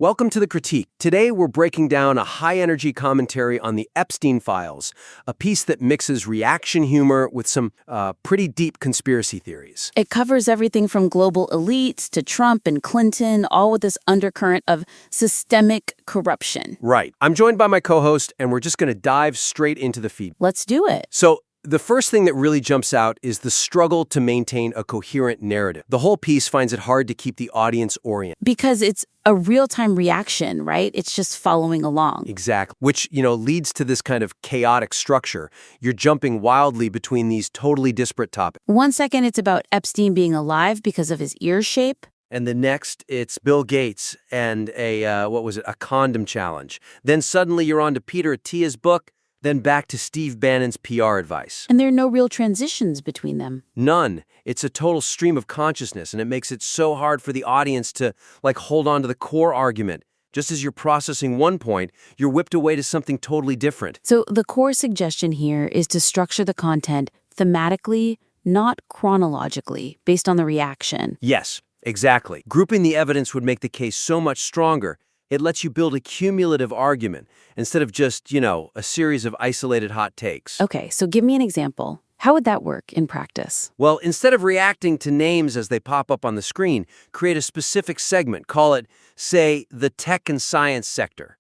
Welcome to The Critique. Today we're breaking down a high-energy commentary on the Epstein files, a piece that mixes reaction humor with some pretty deep conspiracy theories. It covers everything from global elites to Trump and Clinton, all with this undercurrent of systemic corruption. Right. I'm joined by my co-host, and we're just going to dive straight into the feed. Let's do it. So, the first thing that really jumps out is the struggle to maintain a coherent narrative. The whole piece finds it hard to keep the audience oriented. Because it's a real-time reaction, right? It's just following along. Exactly. Which, leads to this kind of chaotic structure. You're jumping wildly between these totally disparate topics. 1 second, it's about Epstein being alive because of his ear shape. And the next, it's Bill Gates and a condom challenge. Then suddenly you're on to Peter Attia's book, then back to Steve Bannon's PR advice. And there are no real transitions between them. None. It's a total stream of consciousness, and it makes it so hard for the audience to, hold on to the core argument. Just as you're processing one point, you're whipped away to something totally different. So the core suggestion here is to structure the content thematically, not chronologically, based on the reaction. Yes, exactly. Grouping the evidence would make the case so much stronger. It lets you build a cumulative argument instead of just, a series of isolated hot takes. Okay, so give me an example. How would that work in practice? Well, instead of reacting to names as they pop up on the screen, create a specific segment. Call it, say, the tech and science sector.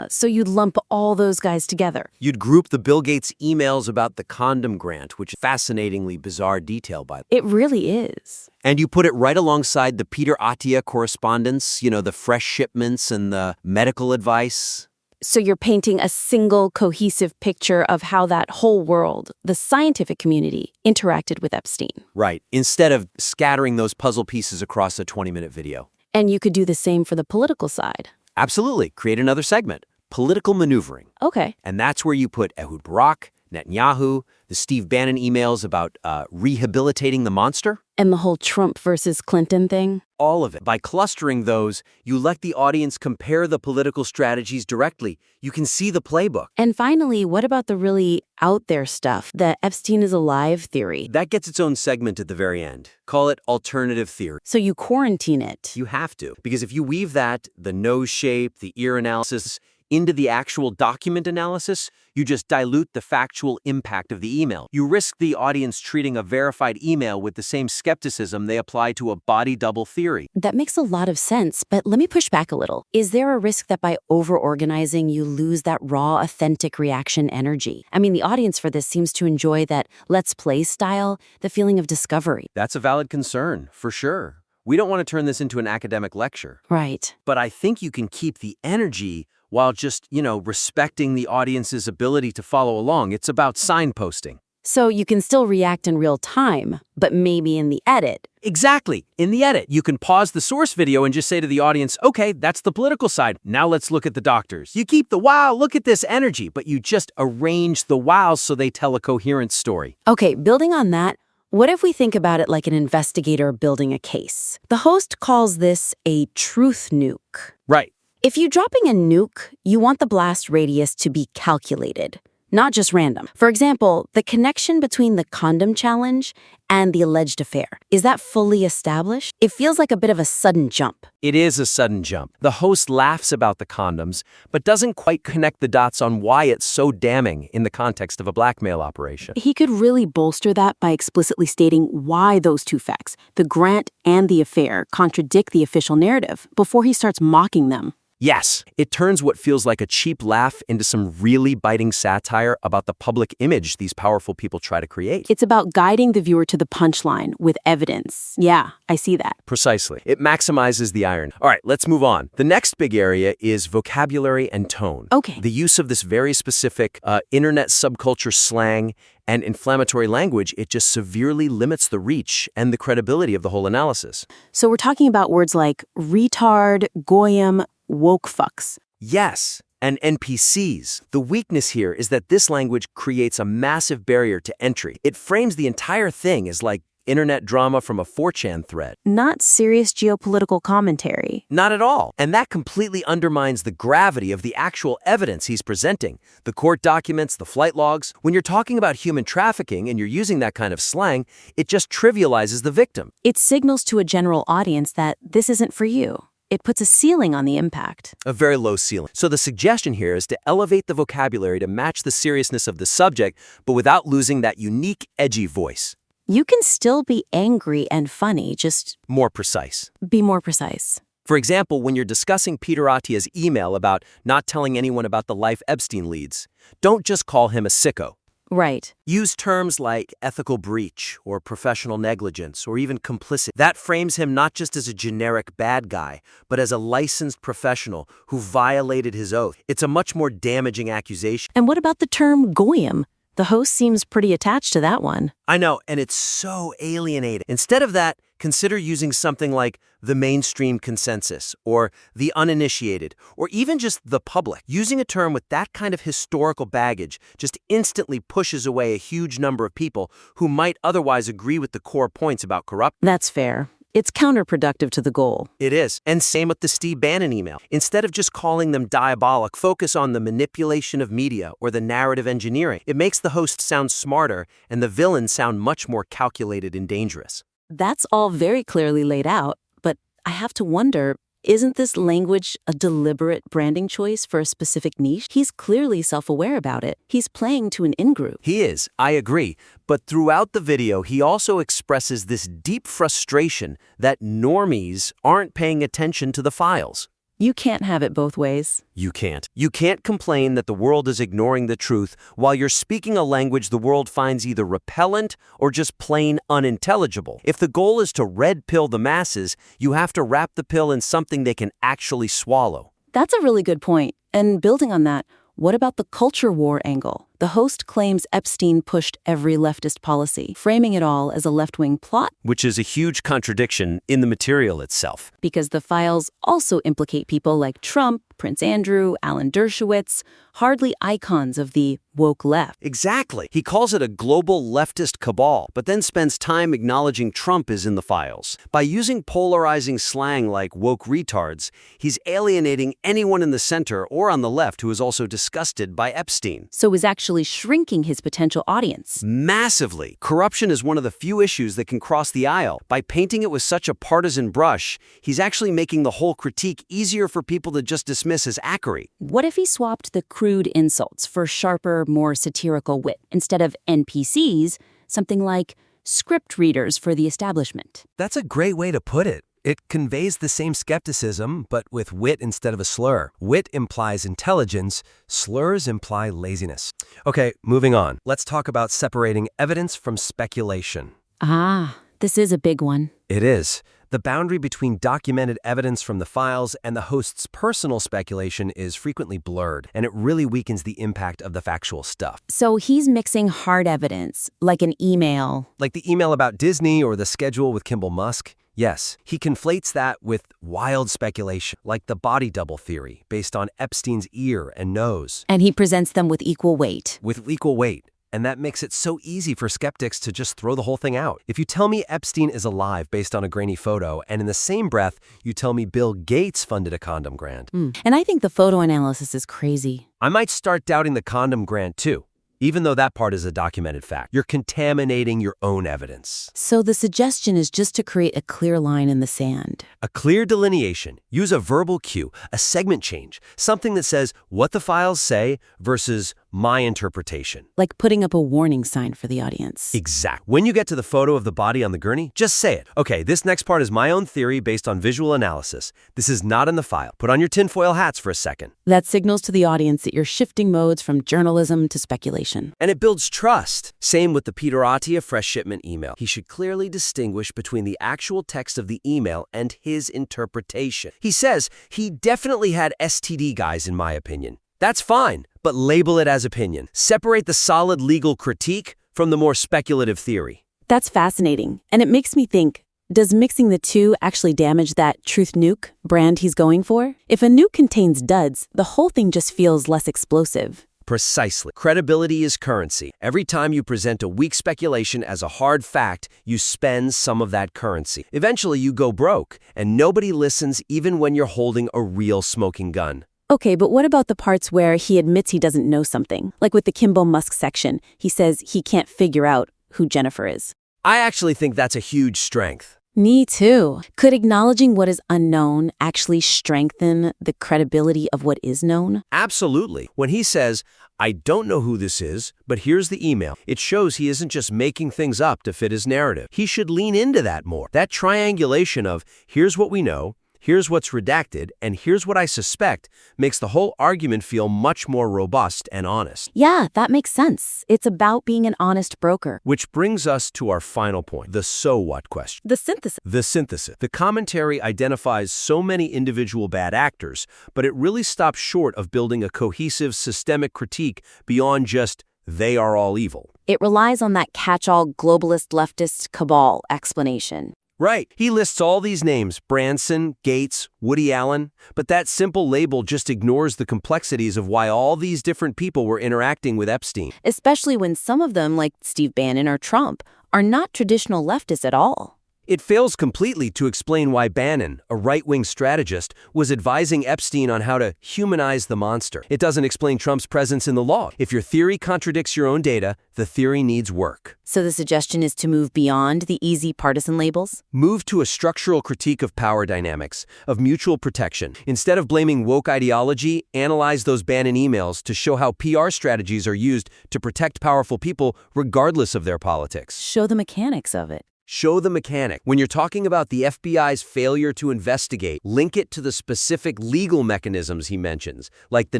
So you'd lump all those guys together. You'd group the Bill Gates emails about the condom grant, which is fascinatingly bizarre detail by the way. It really is. And you put it right alongside the Peter Attia correspondence, the fresh shipments and the medical advice. So you're painting a single cohesive picture of how that whole world, the scientific community, interacted with Epstein. Right, instead of scattering those puzzle pieces across a 20-minute video. And you could do the same for the political side. Absolutely. Create another segment. Political maneuvering. Okay. And that's where you put Ehud Barak, Netanyahu, the Steve Bannon emails about rehabilitating the monster. And the whole Trump versus Clinton thing. All of it. By clustering those, you let the audience compare the political strategies directly. You can see the playbook. And finally, what about the really out there stuff, the Epstein is alive theory? That gets its own segment at the very end. Call it alternative theory. So you quarantine it. You have to. Because if you weave that, the nose shape, the ear analysis, into the actual document analysis, you just dilute the factual impact of the email. You risk the audience treating a verified email with the same skepticism they apply to a body double theory. That makes a lot of sense, but let me push back a little. Is there a risk that by over-organizing, you lose that raw, authentic reaction energy? I mean, the audience for this seems to enjoy that let's play style, the feeling of discovery. That's a valid concern, for sure. We don't want to turn this into an academic lecture. Right. But I think you can keep the energy while just, respecting the audience's ability to follow along. It's about signposting. So you can still react in real time, but maybe in the edit. Exactly. In the edit, you can pause the source video and just say to the audience, okay, that's the political side. Now let's look at the doctors. You keep the wow, look at this energy, but you just arrange the wows so they tell a coherent story. Okay, building on that, what if we think about it like an investigator building a case? The host calls this a truth nuke. Right. If you're dropping a nuke, you want the blast radius to be calculated, not just random. For example, the connection between the condom challenge and the alleged affair. Is that fully established? It feels like a bit of a sudden jump. It is a sudden jump. The host laughs about the condoms, but doesn't quite connect the dots on why it's so damning in the context of a blackmail operation. He could really bolster that by explicitly stating why those two facts, the grant and the affair, contradict the official narrative before he starts mocking them. Yes, it turns what feels like a cheap laugh into some really biting satire about the public image these powerful people try to create. It's about guiding the viewer to the punchline with evidence. Yeah, I see that. Precisely. It maximizes the iron. All right, let's move on. The next big area is vocabulary and tone. Okay. The use of this very specific internet subculture slang and inflammatory language, it just severely limits the reach and the credibility of the whole analysis. So we're talking about words like retard, goyim, woke fucks. Yes, and NPCs. The weakness here is that this language creates a massive barrier to entry. It frames the entire thing as like internet drama from a 4chan thread. Not serious geopolitical commentary. Not at all. And that completely undermines the gravity of the actual evidence he's presenting. The court documents, the flight logs. When you're talking about human trafficking and you're using that kind of slang, it just trivializes the victim. It signals to a general audience that this isn't for you. It puts a ceiling on the impact. A very low ceiling. So the suggestion here is to elevate the vocabulary to match the seriousness of the subject, but without losing that unique, edgy voice. You can still be angry and funny, just More precise. be more precise. For example, when you're discussing Peter Attia's email about not telling anyone about the life Epstein leads, don't just call him a sicko. Right. Use terms like ethical breach or professional negligence or even complicit. That frames him not just as a generic bad guy, but as a licensed professional who violated his oath. It's a much more damaging accusation. And what about the term goyim? The host seems pretty attached to that one. I know, and it's so alienating. Instead of that, consider using something like the mainstream consensus, or the uninitiated, or even just the public. Using a term with that kind of historical baggage just instantly pushes away a huge number of people who might otherwise agree with the core points about corruption. That's fair. It's counterproductive to the goal. It is. And same with the Steve Bannon email. Instead of just calling them diabolic, focus on the manipulation of media or the narrative engineering. It makes the host sound smarter and the villain sound much more calculated and dangerous. That's all very clearly laid out, but I have to wonder, isn't this language a deliberate branding choice for a specific niche? He's clearly self-aware about it. He's playing to an in-group. He is, I agree. But throughout the video, he also expresses this deep frustration that normies aren't paying attention to the files. You can't have it both ways. You can't. You can't complain that the world is ignoring the truth while you're speaking a language the world finds either repellent or just plain unintelligible. If the goal is to red pill the masses, you have to wrap the pill in something they can actually swallow. That's a really good point. And building on that, what about the culture war angle? The host claims Epstein pushed every leftist policy, framing it all as a left-wing plot. Which is a huge contradiction in the material itself. Because the files also implicate people like Trump, Prince Andrew, Alan Dershowitz, hardly icons of the woke left. Exactly. He calls it a global leftist cabal, but then spends time acknowledging Trump is in the files. By using polarizing slang like woke retards, he's alienating anyone in the center or on the left who is also disgusted by Epstein. So is actually shrinking his potential audience. Massively. Corruption is one of the few issues that can cross the aisle. By painting it with such a partisan brush, he's actually making the whole critique easier for people to just dismiss as acrid. What if he swapped the crude insults for sharper, more satirical wit? Instead of NPCs, something like script readers for the establishment. That's a great way to put it. It conveys the same skepticism, but with wit instead of a slur. Wit implies intelligence, slurs imply laziness. Okay, moving on. Let's talk about separating evidence from speculation. Ah, this is a big one. It is. The boundary between documented evidence from the files and the host's personal speculation is frequently blurred, and it really weakens the impact of the factual stuff. So he's mixing hard evidence, like an email. Like the email about Disney or the schedule with Kimball Musk. Yes, he conflates that with wild speculation, like the body double theory, based on Epstein's ear and nose. And he presents them with equal weight. With equal weight. And that makes it so easy for skeptics to just throw the whole thing out. If you tell me Epstein is alive based on a grainy photo, and in the same breath, you tell me Bill Gates funded a condom grant. And I think the photo analysis is crazy. I might start doubting the condom grant too. Even though that part is a documented fact, you're contaminating your own evidence. So the suggestion is just to create a clear line in the sand. A clear delineation. Use a verbal cue, a segment change, something that says what the files say versus my interpretation. Like putting up a warning sign for the audience. Exact. When you get to the photo of the body on the gurney, just say it. Okay, this next part is my own theory based on visual analysis. This is not in the file. Put on your tinfoil hats for a second. That signals to the audience that you're shifting modes from journalism to speculation. And it builds trust. Same with the Peter Attia fresh shipment email. He should clearly distinguish between the actual text of the email and his interpretation. He says he definitely had STD guys, in my opinion. That's fine, but label it as opinion. Separate the solid legal critique from the more speculative theory. That's fascinating. And it makes me think, does mixing the two actually damage that truth nuke brand he's going for? If a nuke contains duds, the whole thing just feels less explosive. Precisely. Credibility is currency. Every time you present a weak speculation as a hard fact, you spend some of that currency. Eventually, you go broke, and nobody listens even when you're holding a real smoking gun. Okay, but what about the parts where he admits he doesn't know something? Like with the Kimball Musk section, he says he can't figure out who Jennifer is. I actually think that's a huge strength. Me too. Could acknowledging what is unknown actually strengthen the credibility of what is known? Absolutely. When he says, I don't know who this is, but here's the email, it shows he isn't just making things up to fit his narrative. He should lean into that more. That triangulation of, here's what we know, here's what's redacted, and here's what I suspect, makes the whole argument feel much more robust and honest. Yeah, that makes sense. It's about being an honest broker. Which brings us to our final point, the so what question. The synthesis. The synthesis. The commentary identifies so many individual bad actors, but it really stops short of building a cohesive, systemic critique beyond just, they are all evil. It relies on that catch-all globalist leftist cabal explanation. Right. He lists all these names, Branson, Gates, Woody Allen, but that simple label just ignores the complexities of why all these different people were interacting with Epstein. Especially when some of them, like Steve Bannon or Trump, are not traditional leftists at all. It fails completely to explain why Bannon, a right-wing strategist, was advising Epstein on how to humanize the monster. It doesn't explain Trump's presence in the law. If your theory contradicts your own data, the theory needs work. So the suggestion is to move beyond the easy partisan labels? Move to a structural critique of power dynamics, of mutual protection. Instead of blaming woke ideology, analyze those Bannon emails to show how PR strategies are used to protect powerful people regardless of their politics. Show the mechanics of it. Show the mechanic. When you're talking about the FBI's failure to investigate, link it to the specific legal mechanisms he mentions, like the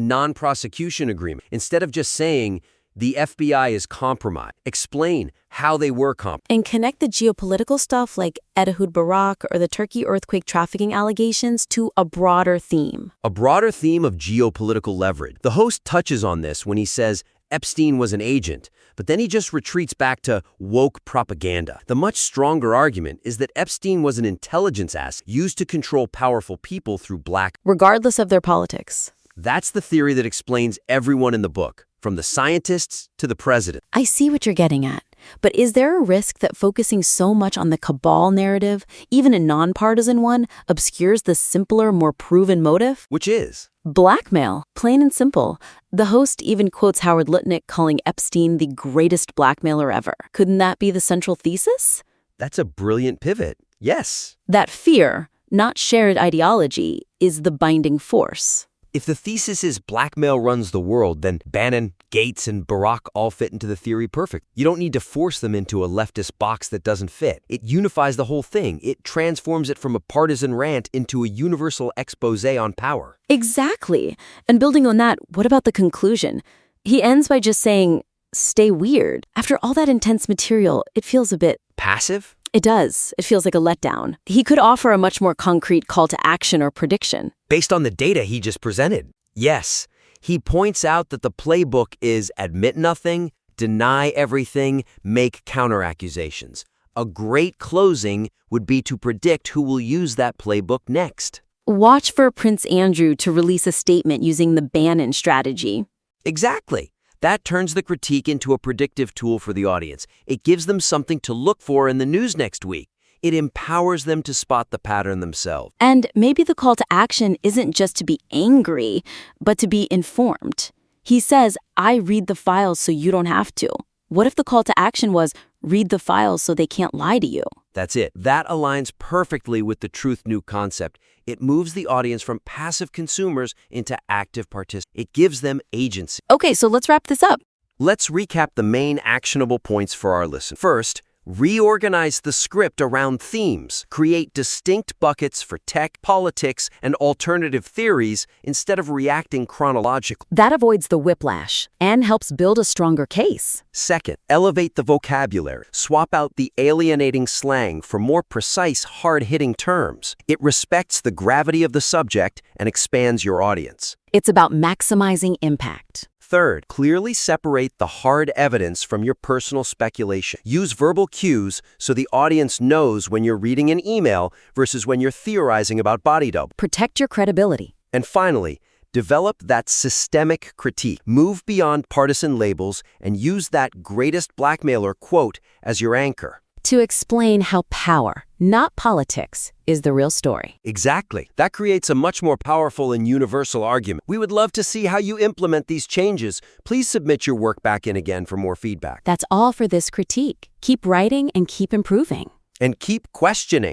non-prosecution agreement. Instead of just saying, the FBI is compromised, explain how they were compromised. And connect the geopolitical stuff like Ehud Barak or the Turkey earthquake trafficking allegations to a broader theme. A broader theme of geopolitical leverage. The host touches on this when he says Epstein was an agent, but then he just retreats back to woke propaganda. The much stronger argument is that Epstein was an intelligence asset used to control powerful people through regardless of their politics. That's the theory that explains everyone in the book, from the scientists to the president. I see what you're getting at. But is there a risk that focusing so much on the cabal narrative, even a nonpartisan one, obscures the simpler, more proven motive? Which is? Blackmail, plain and simple. The host even quotes Howard Lutnick calling Epstein the greatest blackmailer ever. Couldn't that be the central thesis? That's a brilliant pivot. Yes. That fear, not shared ideology, is the binding force. If the thesis is blackmail runs the world, then Bannon, Gates, and Barack all fit into the theory perfect. You don't need to force them into a leftist box that doesn't fit. It unifies the whole thing. It transforms it from a partisan rant into a universal expose on power. Exactly. And building on that, what about the conclusion? He ends by just saying, stay weird. After all that intense material, it feels a bit passive? It does. It feels like a letdown. He could offer a much more concrete call to action or prediction. Based on the data he just presented, yes. He points out that the playbook is admit nothing, deny everything, make counteraccusations. A great closing would be to predict who will use that playbook next. Watch for Prince Andrew to release a statement using the Bannon strategy. Exactly. That turns the critique into a predictive tool for the audience. It gives them something to look for in the news next week. It empowers them to spot the pattern themselves. And maybe the call to action isn't just to be angry, but to be informed. He says, I read the files so you don't have to. What if the call to action was, read the files so they can't lie to you? That's it. That aligns perfectly with the Truth New concept. It moves the audience from passive consumers into active participants. It gives them agency. Okay, so let's wrap this up. Let's recap the main actionable points for our listeners. First, reorganize the script around themes. Create distinct buckets for tech, politics, and alternative theories instead of reacting chronologically. That avoids the whiplash and helps build a stronger case. Second, elevate the vocabulary. Swap out the alienating slang for more precise, hard-hitting terms. It respects the gravity of the subject and expands your audience. It's about maximizing impact. Third, clearly separate the hard evidence from your personal speculation. Use verbal cues so the audience knows when you're reading an email versus when you're theorizing about body double. Protect your credibility. And finally, develop that systemic critique. Move beyond partisan labels and use that greatest blackmailer quote as your anchor. To explain how power, not politics, is the real story. Exactly. That creates a much more powerful and universal argument. We would love to see how you implement these changes. Please submit your work back in again for more feedback. That's all for this critique. Keep writing and keep improving. And keep questioning.